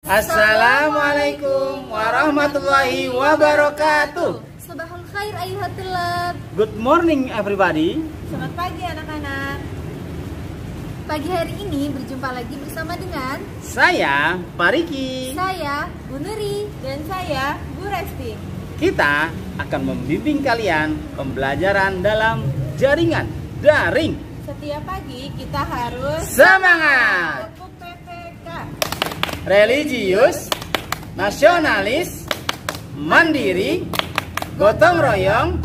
Assalamualaikum warahmatullahi wabarakatuh. Sabahul khair ayuhat tulab. Good morning everybody. Selamat pagi anak-anak. Pagi hari ini berjumpa lagi bersama dengan saya Pak Riki, saya Bu Nuri, dan saya Bu Resti. Kita akan membimbing kalian pembelajaran dalam jaringan daring. Setiap pagi kita harus semangat. PPK. Religius, nasionalis, mandiri, gotong royong,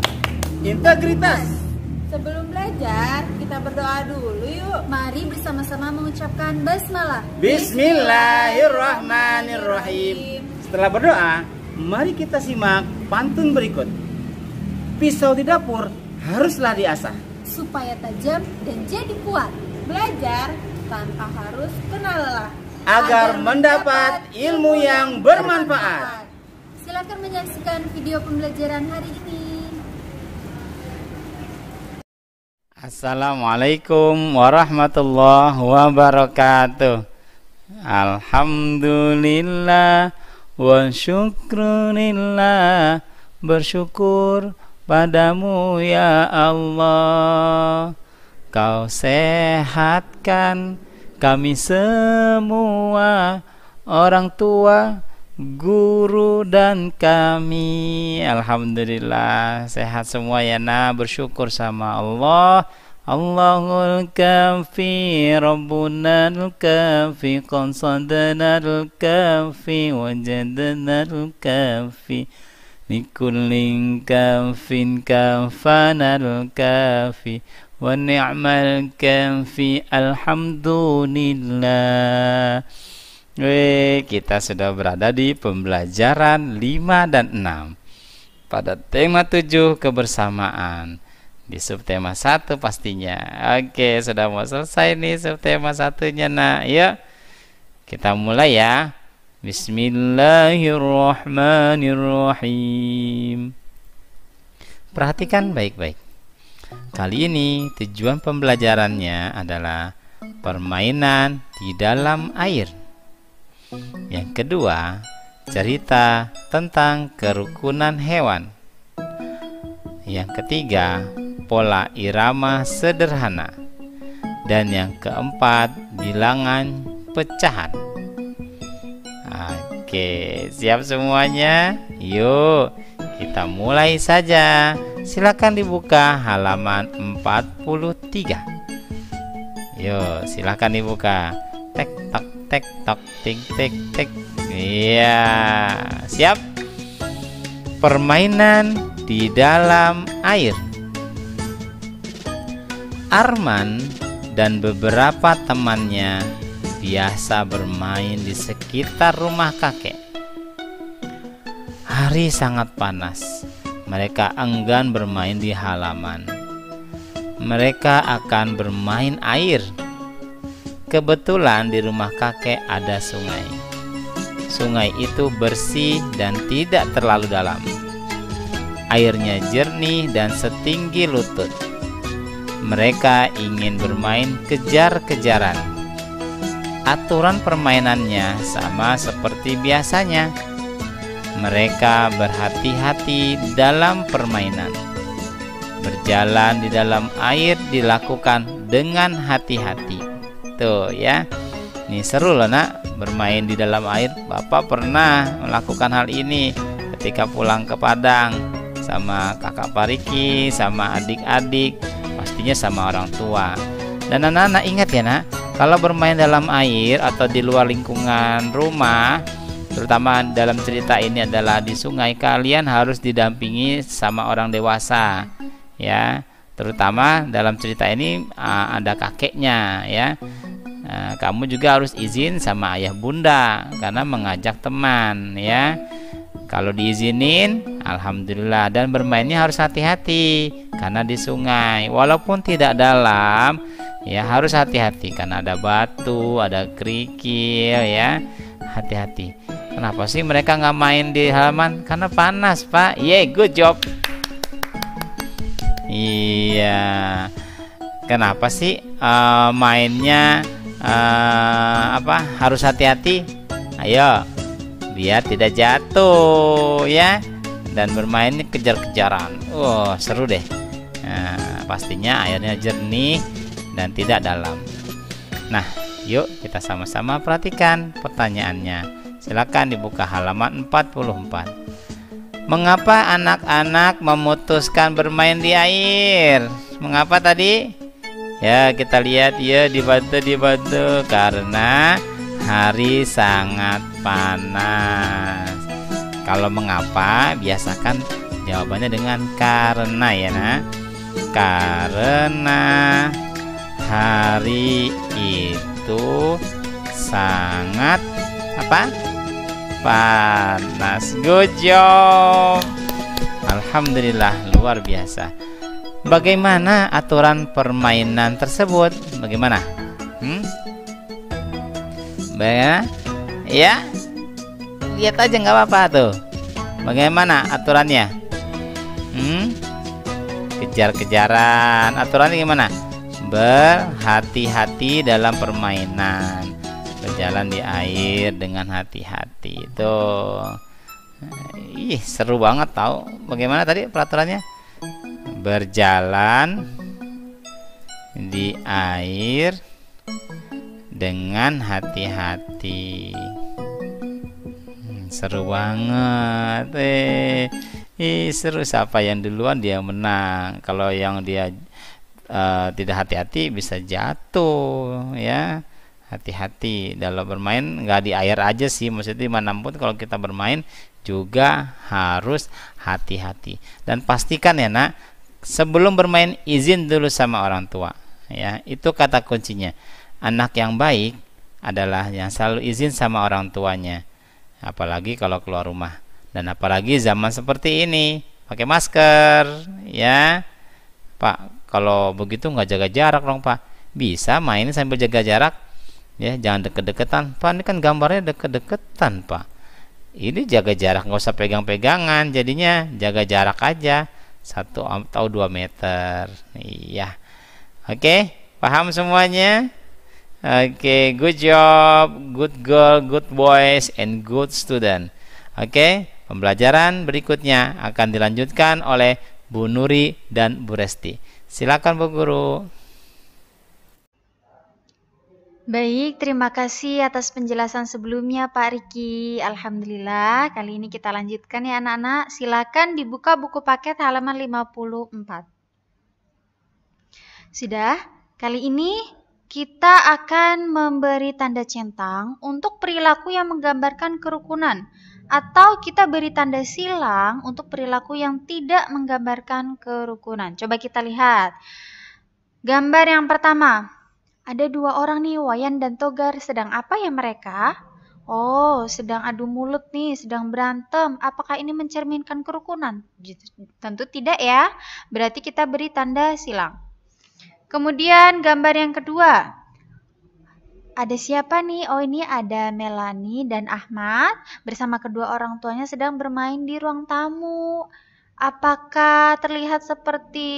integritas. Sebelum belajar, kita berdoa dulu yuk. Mari bersama-sama mengucapkan basmalah. Bismillahirrahmanirrahim. Setelah berdoa, mari kita simak pantun berikut. Pisau di dapur haruslah diasah supaya tajam dan jadi kuat. Belajar tanpa harus kena lelah agar mendapat ilmu yang bermanfaat. Silakan menyaksikan video pembelajaran hari ini. Assalamualaikum warahmatullahi wabarakatuh. Alhamdulillah wa syukrunillah. Bersyukur padamu ya Allah. Kau sehatkan kami semua, orang tua, guru dan kami. Alhamdulillah sehat semua ya nak, bersyukur sama Allah. Allahul kafi, Rabbunal kafi, qansadanal kafi, wajadanal kafi, likullin kafin kafanal kafi, wa ni'mal kafi. Alhamdulillah. Kita sudah berada di pembelajaran 5 dan 6 pada tema 7 kebersamaan. Di subtema 1 pastinya. Oke, sudah mau selesai nih subtema 1-nya nak. Yuk kita mulai ya. Bismillahirrahmanirrahim. Perhatikan baik-baik. Kali ini tujuan pembelajarannya adalah permainan di dalam air. Yang kedua, cerita tentang kerukunan hewan. Yang ketiga, pola irama sederhana. Dan yang keempat, bilangan pecahan. Oke, siap semuanya? Yuk, kita mulai saja. Silakan dibuka halaman 43. Yuk, silakan dibuka. Tek tok tek tok tik tik tik. Iya, siap. Permainan di dalam air. Arman dan beberapa temannya biasa bermain di sekitar rumah kakek. Hari sangat panas. Mereka enggan bermain di halaman. Mereka akan bermain air. Kebetulan di rumah kakek ada sungai. Sungai itu bersih dan tidak terlalu dalam. Airnya jernih dan setinggi lutut. Mereka ingin bermain kejar-kejaran. Aturan permainannya sama seperti biasanya. Mereka berhati-hati dalam permainan. Berjalan di dalam air dilakukan dengan hati-hati. Tuh ya, ini seru loh nak, bermain di dalam air. Bapak pernah melakukan hal ini ketika pulang ke Padang sama kakak Pariki, sama adik-adik, pastinya sama orang tua. Dan anak-anak ingat ya nak, kalau bermain dalam air atau di luar lingkungan rumah, terutama dalam cerita ini adalah di sungai, kalian harus didampingi sama orang dewasa ya. Terutama dalam cerita ini ada kakeknya ya. Kamu juga harus izin sama ayah bunda karena mengajak teman ya. Kalau diizinin, alhamdulillah. Dan bermainnya harus hati-hati karena di sungai, walaupun tidak dalam ya, harus hati-hati karena ada batu, ada kerikil ya. Hati-hati. Kenapa sih mereka nggak main di halaman? Karena panas pak. Good job. Iya. Kenapa sih mainnya harus hati-hati? Ayo biar tidak jatuh ya. Dan bermainnya kejar-kejaran. Seru deh. Nah, pastinya airnya jernih dan tidak dalam. Nah, yuk kita sama-sama perhatikan pertanyaannya. Silakan dibuka halaman 44. Mengapa anak-anak memutuskan bermain di air? Mengapa tadi? Ya, kita lihat ya, dibantu karena hari sangat panas. Kalau mengapa, biasakan jawabannya dengan karena ya, Nak. Karena hari itu sangat apa? Panas. Good job. Alhamdulillah, luar biasa. Bagaimana aturan permainan tersebut? Bagaimana? Bagaimana? Ya, lihat aja nggak apa-apa tuh. Bagaimana aturannya? Kejar-kejaran. Aturannya gimana? Berhati-hati dalam permainan. Berjalan di air dengan hati-hati. Tuh. Seru banget tahu. Bagaimana tadi peraturannya? Berjalan di air dengan hati-hati. Seru banget. Seru. Siapa yang duluan dia menang. Kalau yang dia tidak hati-hati bisa jatuh ya. Hati-hati dalam bermain, nggak di air aja sih, maksudnya dimanapun kalau kita bermain juga harus hati-hati. Dan pastikan ya, Nak, sebelum bermain izin dulu sama orang tua ya. Itu kata kuncinya. Anak yang baik adalah yang selalu izin sama orang tuanya, apalagi kalau keluar rumah. Dan apalagi zaman seperti ini, pakai masker ya. Pak, kalau begitu nggak jaga jarak dong, Pak. Bisa main sambil jaga jarak ya, jangan deket-deketan. Pak, ini kan gambarnya deket-deketan, Pak. Ini jaga jarak, nggak usah pegang-pegangan. Jadinya jaga jarak aja 1 atau 2 meter. Iya. Oke, paham semuanya? Oke, good job, good girl, good boys, and good student. Oke, pembelajaran berikutnya akan dilanjutkan oleh Bu Nuri dan Bu Resti. Silakan Bu Guru. Baik, terima kasih atas penjelasan sebelumnya Pak Riki. Alhamdulillah, kali ini kita lanjutkan ya anak-anak. Silakan dibuka buku paket halaman 54. Sudah, kali ini kita akan memberi tanda centang untuk perilaku yang menggambarkan kerukunan. Atau kita beri tanda silang untuk perilaku yang tidak menggambarkan kerukunan. Coba kita lihat. Gambar yang pertama. Ada 2 orang nih, Wayan dan Togar. Sedang apa ya mereka? Sedang adu mulut nih, sedang berantem. Apakah ini mencerminkan kerukunan? Tentu tidak ya. Berarti kita beri tanda silang. Kemudian gambar yang kedua. Ada siapa nih? Ini ada Melani dan Ahmad bersama kedua orang tuanya sedang bermain di ruang tamu. Apakah terlihat seperti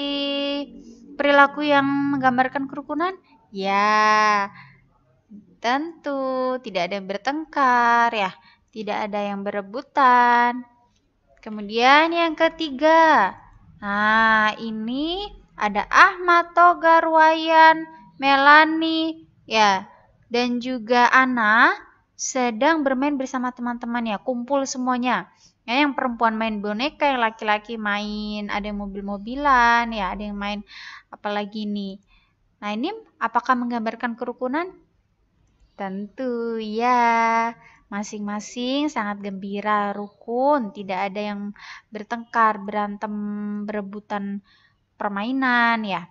perilaku yang menggambarkan kerukunan? Ya, tentu tidak ada yang bertengkar ya, tidak ada yang berebutan. Kemudian yang ketiga, ini ada Ahmad, Togar, Wayan, Melani ya, dan juga Ana sedang bermain bersama teman-temannya, kumpul semuanya. Ya, yang perempuan main boneka, yang laki-laki main, ada yang mobil-mobilan ya, ada yang main apalagi nih. Nah, ini apakah menggambarkan kerukunan? Tentu ya. Masing-masing sangat gembira, rukun, tidak ada yang bertengkar, berantem, berebutan permainan ya.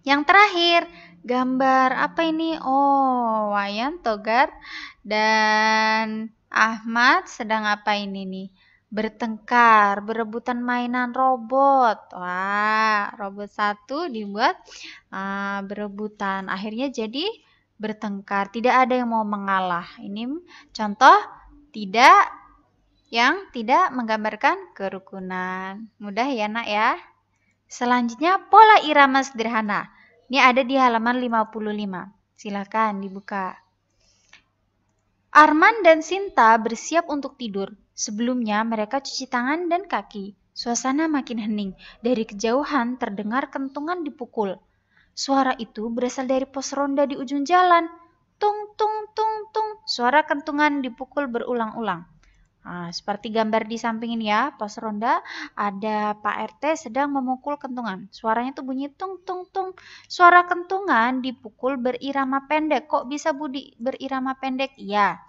Yang terakhir, gambar apa ini? Wayan, Togar, dan Ahmad sedang apa ini nih? Bertengkar, berebutan mainan robot. Wah, robot satu dibuat berebutan. Akhirnya jadi bertengkar. Tidak ada yang mau mengalah. Ini contoh yang tidak menggambarkan kerukunan. Mudah ya, Nak ya. Selanjutnya pola irama sederhana. Ini ada di halaman 55. Silakan dibuka. Arman dan Sinta bersiap untuk tidur. Sebelumnya mereka cuci tangan dan kaki. Suasana makin hening. Dari kejauhan terdengar kentungan dipukul. Suara itu berasal dari pos ronda di ujung jalan. Tung, tung, tung, tung. Suara kentungan dipukul berulang-ulang. Nah, seperti gambar di samping ini ya, pos ronda ada Pak RT sedang memukul kentungan. Suaranya tuh bunyi tung tung tung. Suara kentungan dipukul berirama pendek. Kok bisa Budi berirama pendek? Iya.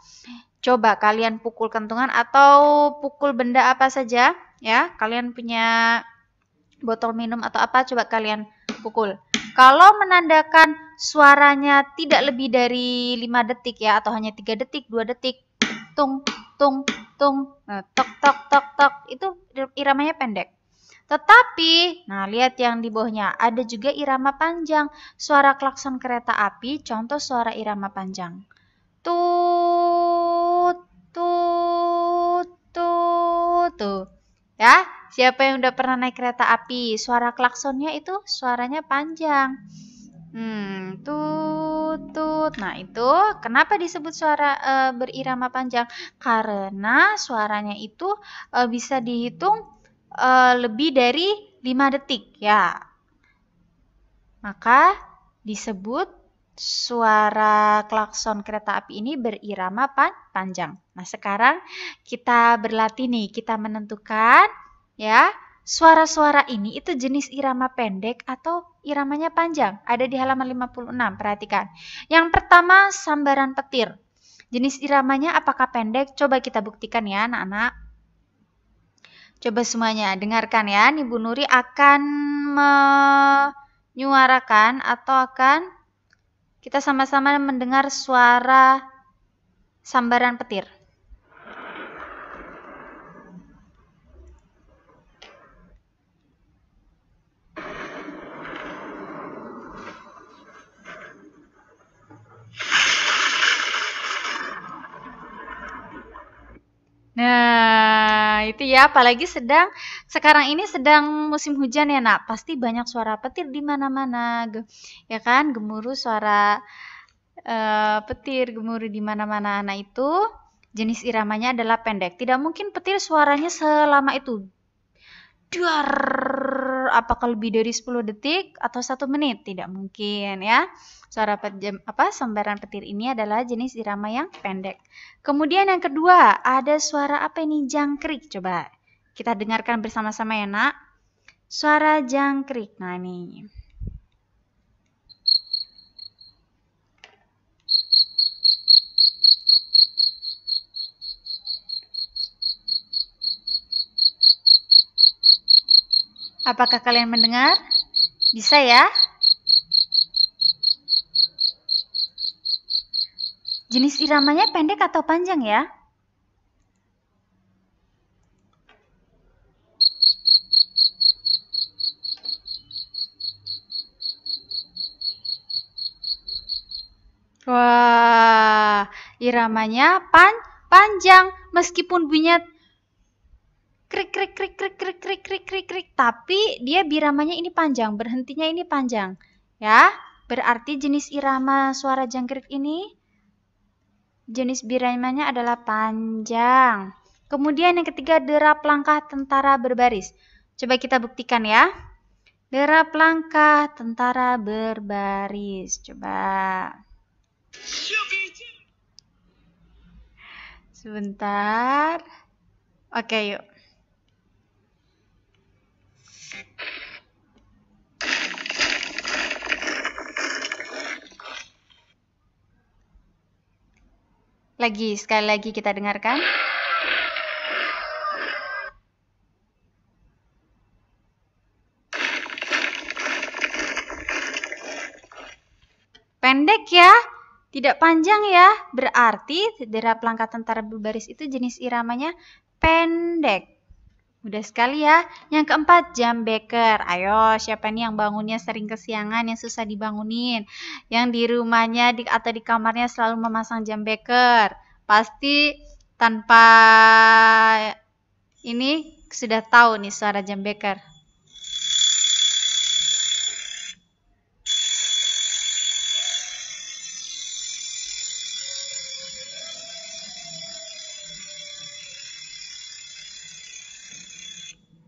Coba kalian pukul kentungan atau pukul benda apa saja ya. Kalian punya botol minum atau apa, coba kalian pukul. Kalau menandakan suaranya tidak lebih dari 5 detik ya, atau hanya 3 detik, 2 detik, tung tung tung, nah, tok tok tok tok, itu iramanya pendek. Tetapi, nah lihat yang di bawahnya, ada juga irama panjang. Suara klakson kereta api, contoh suara irama panjang. Tut, tut, tut, tuh. Ya, siapa yang udah pernah naik kereta api? Suara klaksonnya itu suaranya panjang. Tut, tut. Nah, itu kenapa disebut suara berirama panjang? Karena suaranya itu bisa dihitung lebih dari 5 detik ya. Maka disebut suara klakson kereta api ini berirama panjang. Nah, sekarang kita berlatih nih, kita menentukan ya, suara-suara ini itu jenis irama pendek atau iramanya panjang. Ada di halaman 56, perhatikan. Yang pertama, sambaran petir. Jenis iramanya apakah pendek? Coba kita buktikan ya, anak-anak. Coba semuanya dengarkan ya, nih Bu Nuri akan menyuarakan atau akan kita sama-sama mendengar suara sambaran petir. Nah, itu ya, apalagi sekarang ini sedang musim hujan ya, Nak. Pasti banyak suara petir di mana-mana. Ya kan? Gemuruh suara petir, gemuruh di mana-mana. Nah, itu jenis iramanya adalah pendek. Tidak mungkin petir suaranya selama itu. Duar, apakah lebih dari 10 detik atau 1 menit? Tidak mungkin ya. Suara sambaran petir ini adalah jenis irama yang pendek. Kemudian yang kedua, ada suara apa ini? Jangkrik. Coba kita dengarkan bersama-sama ya, Nak. Suara jangkrik. Nah, ini. Apakah kalian mendengar? Bisa ya? Jenis iramanya pendek atau panjang ya? Wah, iramanya panjang meskipun bunyinya krik krik krik krik krik krik krik krik krik, tapi dia biramanya ini panjang, berhentinya ini panjang. Ya, berarti jenis irama suara jangkrik ini jenis biramanya adalah panjang. Kemudian yang ketiga, derap langkah tentara berbaris. Coba kita buktikan ya. Derap langkah tentara berbaris. Coba. Sebentar. Oke, yuk. Sekali lagi kita dengarkan. Pendek ya, tidak panjang ya. Berarti derap langkah tentara berbaris itu jenis iramanya pendek. Mudah sekali ya. Yang keempat, jam beker. Ayo, siapa nih yang bangunnya sering kesiangan, yang susah dibangunin? Yang di rumahnya atau di kamarnya selalu memasang jam beker. Pasti tanpa ini sudah tahu nih suara jam beker.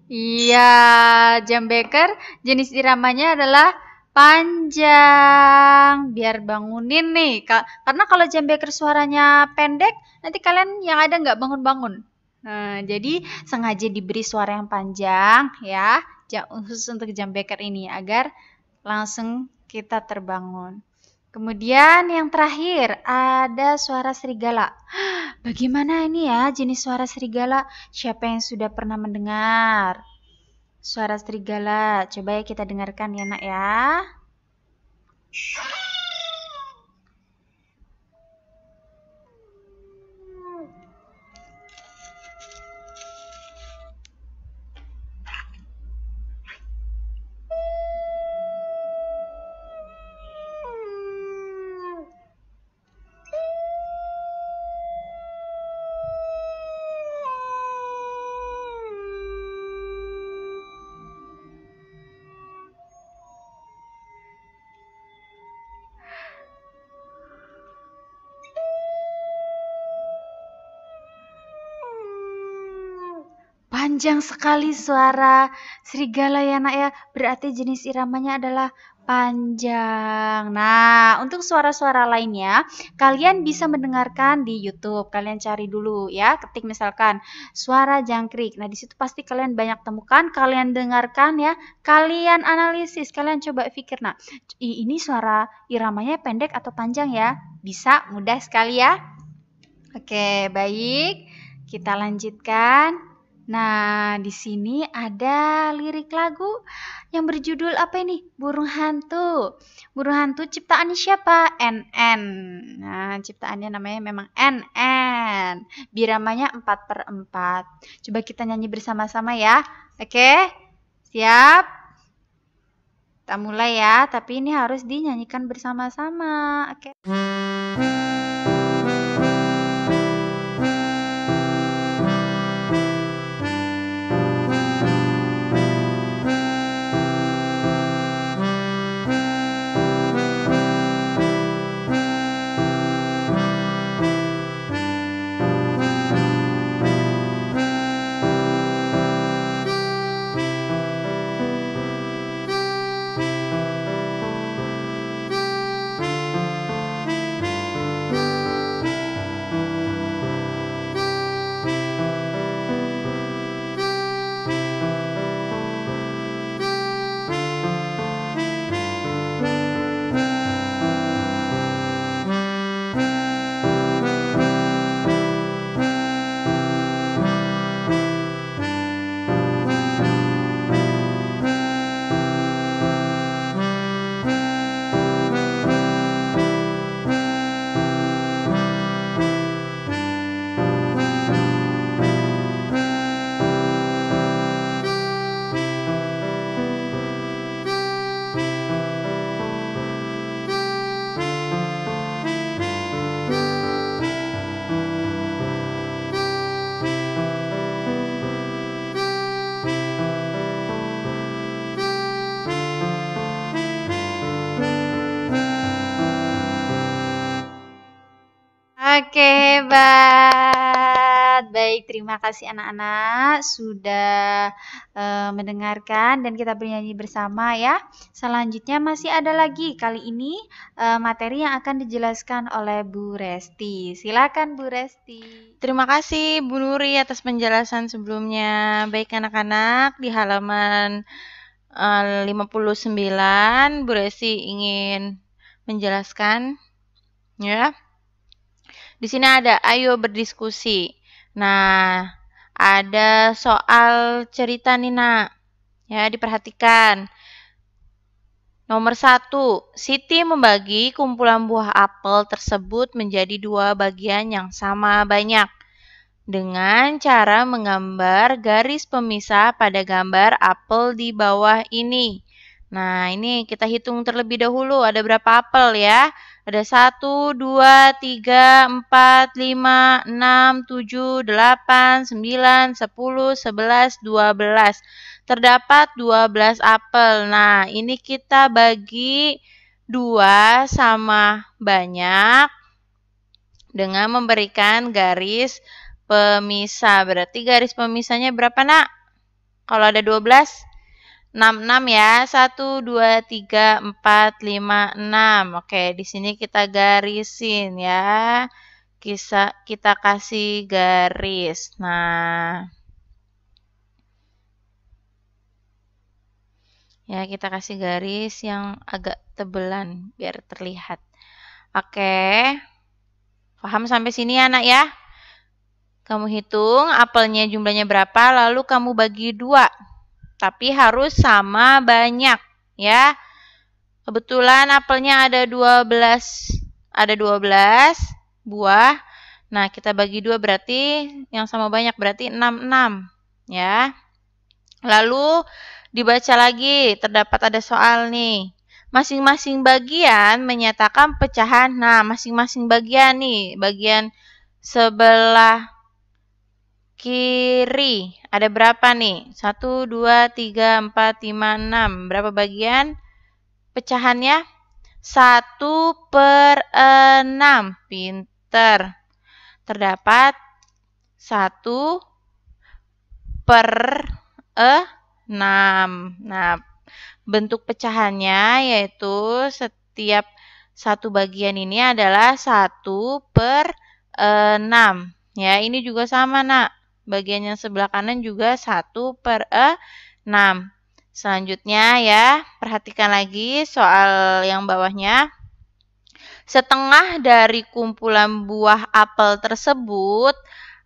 Iya, jam beker jenis iramanya adalah panjang. Biar bangunin nih. Karena kalau jam beker suaranya pendek, nanti kalian yang ada nggak bangun-bangun. Nah, jadi sengaja diberi suara yang panjang ya, khusus untuk jam beker ini agar langsung kita terbangun. Kemudian yang terakhir ada suara serigala. Bagaimana ini ya jenis suara serigala? Siapa yang sudah pernah mendengar suara serigala? Coba ya kita dengarkan ya nak ya. Panjang sekali suara serigala ya nak ya. Berarti jenis iramanya adalah panjang. Nah, untuk suara-suara lainnya, kalian bisa mendengarkan di YouTube. Kalian cari dulu ya, ketik misalkan suara jangkrik. Nah, di situ pasti kalian banyak temukan, kalian dengarkan ya, kalian analisis, kalian coba pikir. Nah, ini suara iramanya pendek atau panjang ya? Bisa, mudah sekali ya. Oke, baik. Kita lanjutkan. Nah, di sini ada lirik lagu yang berjudul apa ini? Burung Hantu. Burung Hantu ciptaan siapa? NN. Nah, ciptaannya namanya memang NN. Biramanya 4/4. Coba kita nyanyi bersama-sama ya. Oke? Siap? Kita mulai ya, tapi ini harus dinyanyikan bersama-sama. Oke. Oke, hebat. Baik, terima kasih anak-anak sudah mendengarkan dan kita bernyanyi bersama ya. Selanjutnya masih ada lagi. Kali ini materi yang akan dijelaskan oleh Bu Resti. Silakan Bu Resti. Terima kasih Bu Nuri atas penjelasan sebelumnya. Baik anak-anak, di halaman 59 Bu Resti ingin menjelaskan ya. Di sini ada ayo berdiskusi. Nah, ada soal cerita nih nak. Ya, diperhatikan. Nomor 1, Siti membagi kumpulan buah apel tersebut menjadi 2 bagian yang sama banyak dengan cara menggambar garis pemisah pada gambar apel di bawah ini. Nah, ini kita hitung terlebih dahulu ada berapa apel ya. Ada 1, 2, 3, 4, 5, 6, 7, 8, 9, 10, 11, 12. Terdapat 12 apel. Nah, ini kita bagi 2 sama banyak dengan memberikan garis pemisah. Berarti garis pemisahnya berapa nak? Kalau ada 12, 6 ya. 1, 2, 3, 4, 5, 6. Oke, di sini kita garisin ya. Kita kasih garis. Nah, ya kita kasih garis yang agak tebelan biar terlihat. Oke. Paham sampai sini ya, Nak ya? Kamu hitung apelnya jumlahnya berapa, lalu kamu bagi 2. Tapi harus sama banyak ya. Kebetulan apelnya ada 12 buah. Nah, kita bagi 2 berarti yang sama banyak berarti 6 ya. Lalu dibaca lagi, terdapat ada soal nih. Masing-masing bagian menyatakan pecahan. Nah, masing-masing bagian nih, bagian sebelah kiri ada berapa nih? 1, 2, 3, 4, 5, 6. Berapa bagian pecahannya? 1/6. Pinter. Terdapat 1/6. Nah, bentuk pecahannya yaitu setiap satu bagian ini adalah 1/6. Ya, ini juga sama, Nak. Bagian yang sebelah kanan juga 1/6. Selanjutnya ya, perhatikan lagi soal yang bawahnya. Setengah dari kumpulan buah apel tersebut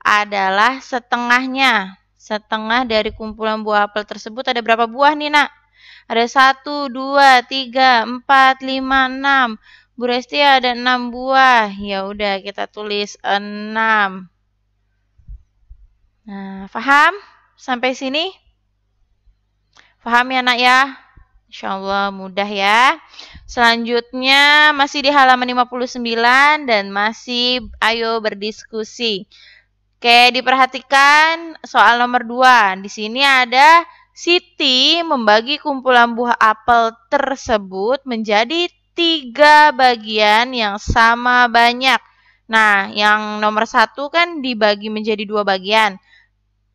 adalah setengahnya. Setengah dari kumpulan buah apel tersebut ada berapa buah nih, Nak? Ada 1, 2, 3, 4, 5, 6. Bu Resti ada 6 buah. Ya udah kita tulis 6. Nah, paham? Sampai sini? Paham ya, Nak ya? Insya Allah mudah ya. Selanjutnya masih di halaman 59 dan masih ayo berdiskusi. Oke, diperhatikan soal nomor 2. Di sini ada Siti membagi kumpulan buah apel tersebut menjadi 3 bagian yang sama banyak. Nah, yang nomor 1 kan dibagi menjadi 2 bagian.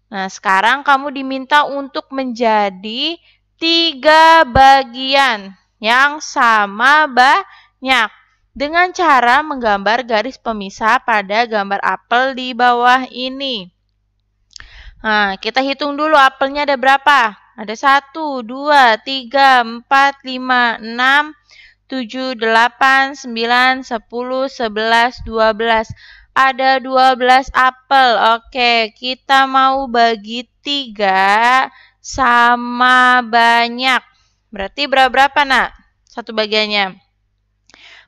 Nah, sekarang kamu diminta untuk menjadi 3 bagian yang sama banyak dengan cara menggambar garis pemisah pada gambar apel di bawah ini. Nah, kita hitung dulu apelnya ada berapa? Ada 1, 2, 3, 4, 5, 6, 7, 8, 9, 10, 11, 12. Ada 12 apel. Oke, kita mau bagi 3 sama banyak. Berarti berapa, Nak? Satu bagiannya.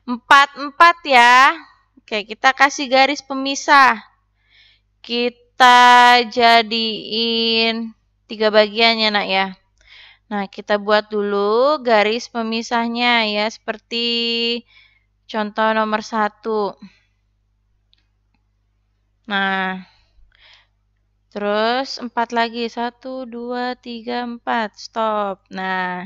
4 ya. Oke, kita kasih garis pemisah. Kita jadiin 3 bagian ya, Nak ya. Nah, kita buat dulu garis pemisahnya ya, seperti contoh nomor 1. Nah, terus 4 lagi. 1, 2, 3, 4. Stop. Nah,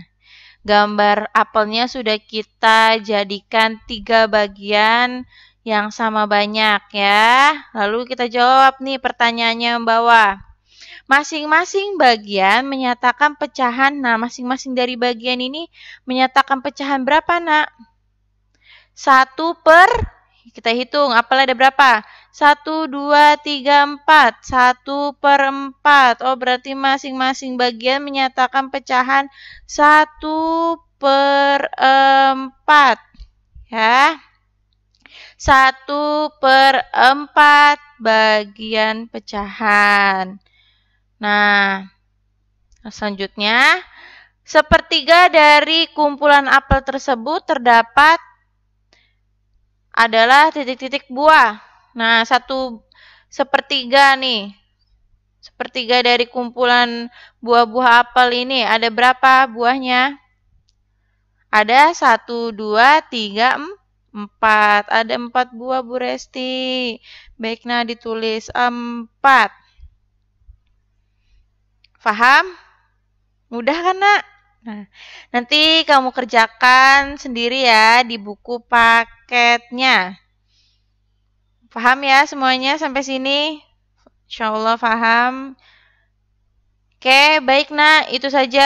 gambar apelnya sudah kita jadikan 3 bagian yang sama banyak ya. Lalu kita jawab nih pertanyaannya yang bawah. Masing-masing bagian menyatakan pecahan. Nah, masing-masing dari bagian ini menyatakan pecahan berapa, Nak? 1 per, kita hitung, apel ada berapa? 1, 2, 3, 4. 1/4. Oh, berarti masing-masing bagian menyatakan pecahan 1/4. Ya. 1/4 bagian pecahan. Nah, selanjutnya, sepertiga dari kumpulan apel tersebut terdapat adalah titik-titik buah. Nah, 1/3 nih. Sepertiga dari kumpulan buah-buah apel ini ada berapa buahnya? Ada 1, 2, 3, 4. Ada 4 buah, Bu Resti. Baik, nah ditulis 4. Paham? Mudah kan, Nak? Nah, nanti kamu kerjakan sendiri ya di buku paketnya. Paham ya semuanya sampai sini? Insya Allah paham. Oke, baik nak, itu saja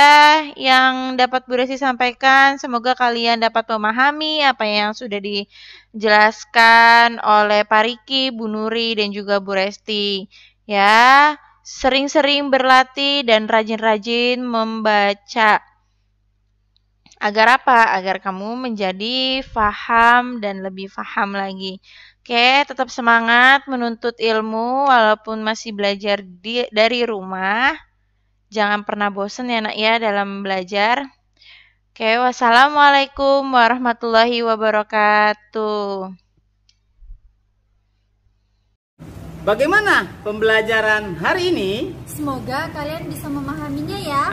yang dapat Bu Resti sampaikan. Semoga kalian dapat memahami apa yang sudah dijelaskan oleh Pak Riki, Bu Nuri, dan juga Bu Resti. Ya, sering-sering berlatih dan rajin-rajin membaca. Agar apa? Agar kamu menjadi faham dan lebih faham lagi. Oke, tetap semangat menuntut ilmu walaupun masih belajar dari rumah. Jangan pernah bosan ya nak ya dalam belajar. Oke, wassalamualaikum warahmatullahi wabarakatuh. Bagaimana pembelajaran hari ini? Semoga kalian bisa memahaminya ya.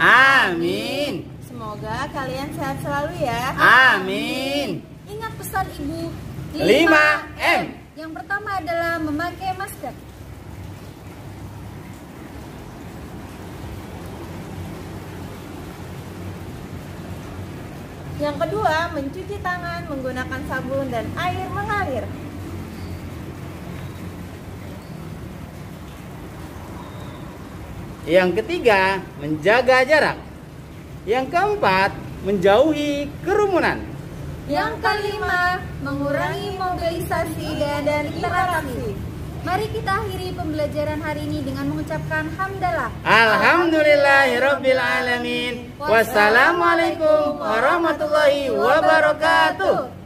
Amin. Semoga kalian sehat selalu ya. Amin. Ingat pesan Ibu 5M. Yang pertama adalah memakai masker. Yang kedua, mencuci tangan menggunakan sabun dan air mengalir. Yang ketiga, menjaga jarak. Yang keempat, menjauhi kerumunan. Yang kelima, mengurangi mobilisasi dan interaksi. Mari kita akhiri pembelajaran hari ini dengan mengucapkan hamdalah. Alhamdulillahirabbil alamin. Wassalamualaikum warahmatullahi wabarakatuh.